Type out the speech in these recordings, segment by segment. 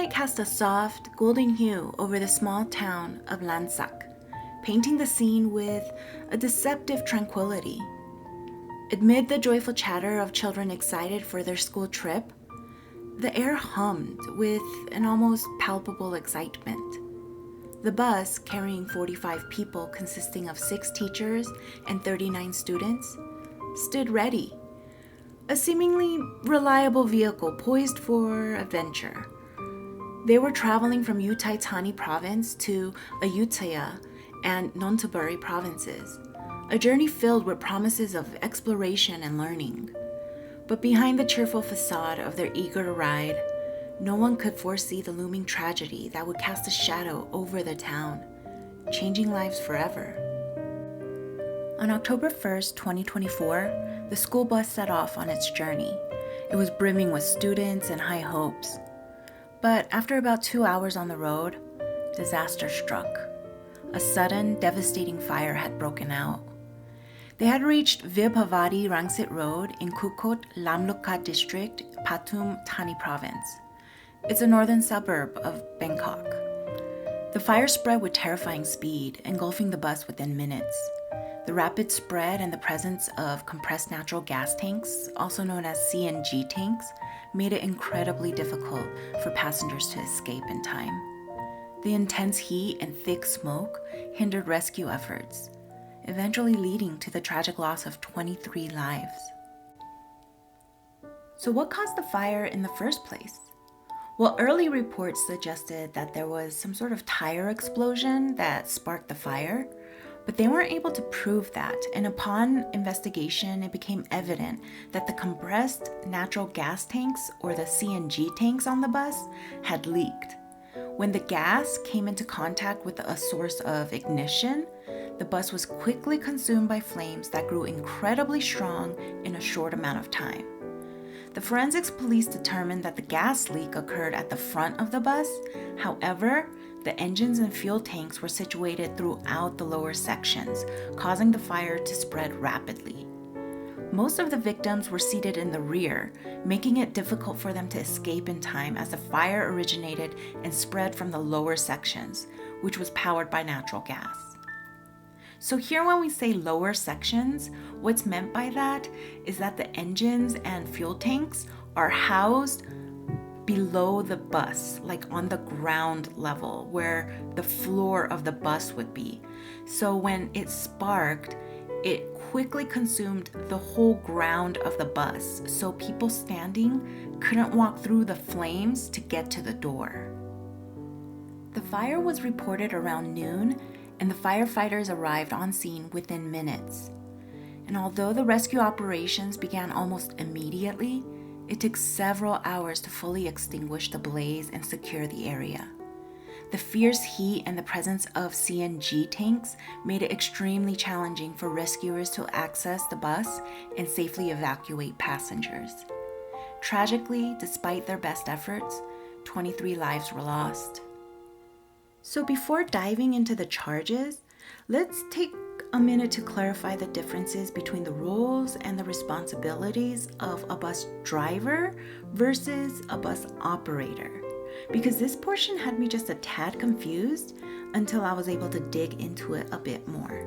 sunlight cast a soft, golden hue over the small town of Lan Sak, painting the scene with a deceptive tranquility. Amid the joyful chatter of children excited for their school trip, the air hummed with an almost palpable excitement. The bus, carrying 45 people consisting of 6 teachers and 39 students, stood ready, a seemingly reliable vehicle poised for adventure. They were traveling from Thani province to Ayutthaya and Nonthaburi provinces, a journey filled with promises of exploration and learning. But behind the cheerful facade of their eager ride, no one could foresee the looming tragedy that would cast a shadow over the town, changing lives forever. On October 1st, 2024, the school bus set off on its journey. It was brimming with students and high hopes. But after about 2 hours on the road, disaster struck. A sudden, devastating fire had broken out. They had reached Vibhavadi Rangsit Road in Kukot, Lamlokha district, Pathum Thani province. It's a northern suburb of Bangkok. The fire spread with terrifying speed, engulfing the bus within minutes. The rapid spread and the presence of compressed natural gas tanks, also known as CNG tanks, made it incredibly difficult for passengers to escape in time. The intense heat and thick smoke hindered rescue efforts, eventually leading to the tragic loss of 23 lives. So what caused the fire in the first place? Well, early reports suggested that there was some sort of tire explosion that sparked the fire, but they weren't able to prove that, and upon investigation, it became evident that the compressed natural gas tanks, or the CNG tanks on the bus, had leaked. When the gas came into contact with a source of ignition, the bus was quickly consumed by flames that grew incredibly strong in a short amount of time. The forensics police determined that the gas leak occurred at the front of the bus. However, the engines and fuel tanks were situated throughout the lower sections, causing the fire to spread rapidly. Most of the victims were seated in the rear, making it difficult for them to escape in time as the fire originated and spread from the lower sections, which was powered by natural gas. So here when we say lower sections, what's meant by that is that the engines and fuel tanks are housed below the bus, like on the ground level where the floor of the bus would be. So when it sparked, it quickly consumed the whole ground of the bus, so people standing couldn't walk through the flames to get to the door. The fire was reported around noon, and the firefighters arrived on scene within minutes. And although the rescue operations began almost immediately, it took several hours to fully extinguish the blaze and secure the area. The fierce heat and the presence of CNG tanks made it extremely challenging for rescuers to access the bus and safely evacuate passengers. Tragically, despite their best efforts, 23 lives were lost. So before diving into the charges, let's take a minute to clarify the differences between the roles and the responsibilities of a bus driver versus a bus operator, because this portion had me just a tad confused until I was able to dig into it a bit more.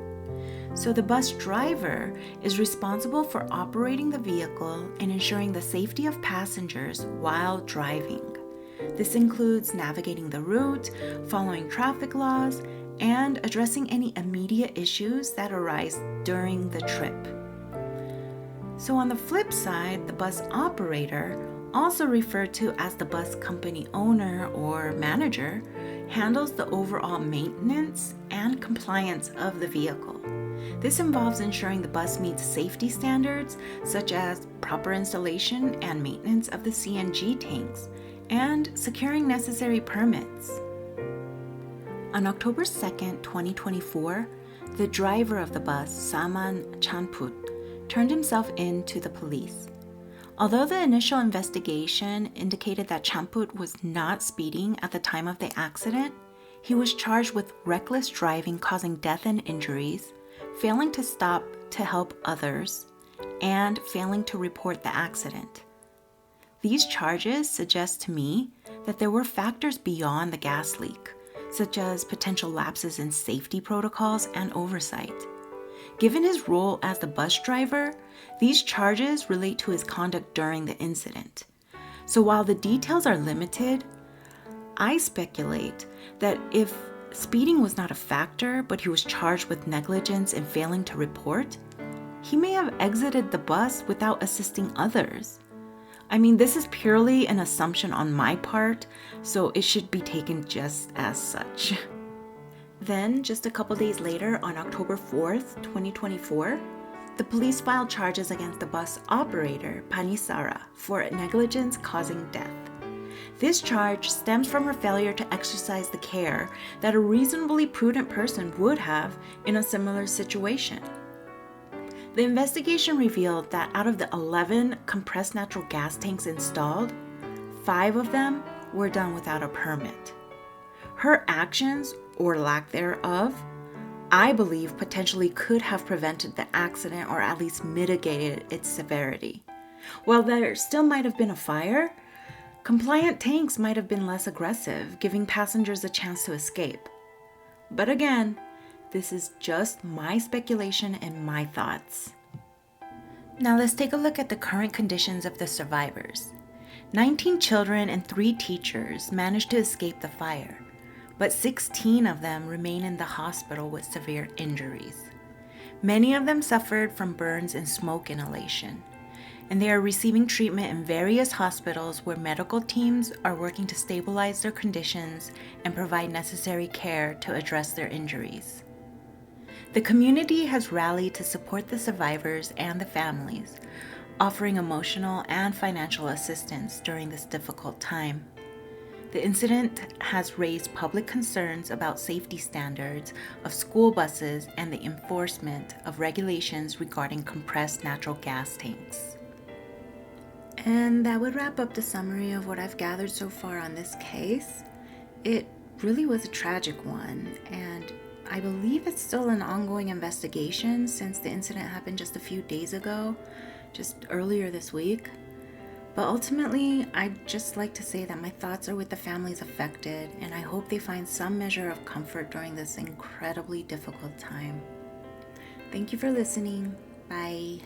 So the bus driver is responsible for operating the vehicle and ensuring the safety of passengers while driving. This includes navigating the route, following traffic laws, and addressing any immediate issues that arise during the trip. So on the flip side, the bus operator, also referred to as the bus company owner or manager, handles the overall maintenance and compliance of the vehicle. This involves ensuring the bus meets safety standards such as proper installation and maintenance of the CNG tanks, and securing necessary permits. On October 2nd, 2024, the driver of the bus, Saman Chanput, turned himself in to the police. Although the initial investigation indicated that Chanput was not speeding at the time of the accident, he was charged with reckless driving causing death and injuries, failing to stop to help others, and failing to report the accident. These charges suggest to me that there were factors beyond the gas leak, such as potential lapses in safety protocols and oversight. Given his role as the bus driver, these charges relate to his conduct during the incident. So while the details are limited, I speculate that if speeding was not a factor, but he was charged with negligence in failing to report, he may have exited the bus without assisting others. I mean, this is purely an assumption on my part, so it should be taken just as such. Then, just a couple days later, on October 4th, 2024, the police filed charges against the bus operator, Panisara, for negligence causing death. This charge stems from her failure to exercise the care that a reasonably prudent person would have in a similar situation. The investigation revealed that out of the 11 compressed natural gas tanks installed, 5 of them were done without a permit. Her actions, or lack thereof, I believe potentially could have prevented the accident or at least mitigated its severity. While there still might have been a fire, compliant tanks might have been less aggressive, giving passengers a chance to escape. But again, this is just my speculation and my thoughts. Now let's take a look at the current conditions of the survivors. 19 children and 3 teachers managed to escape the fire, but 16 of them remain in the hospital with severe injuries. Many of them suffered from burns and smoke inhalation, and they are receiving treatment in various hospitals where medical teams are working to stabilize their conditions and provide necessary care to address their injuries. The community has rallied to support the survivors and the families, offering emotional and financial assistance during this difficult time. The incident has raised public concerns about safety standards of school buses and the enforcement of regulations regarding compressed natural gas tanks. And that would wrap up the summary of what I've gathered so far on this case. It really was a tragic one, and I believe it's still an ongoing investigation since the incident happened just a few days ago, just earlier this week. But ultimately, I'd just like to say that my thoughts are with the families affected, and I hope they find some measure of comfort during this incredibly difficult time. Thank you for listening. Bye.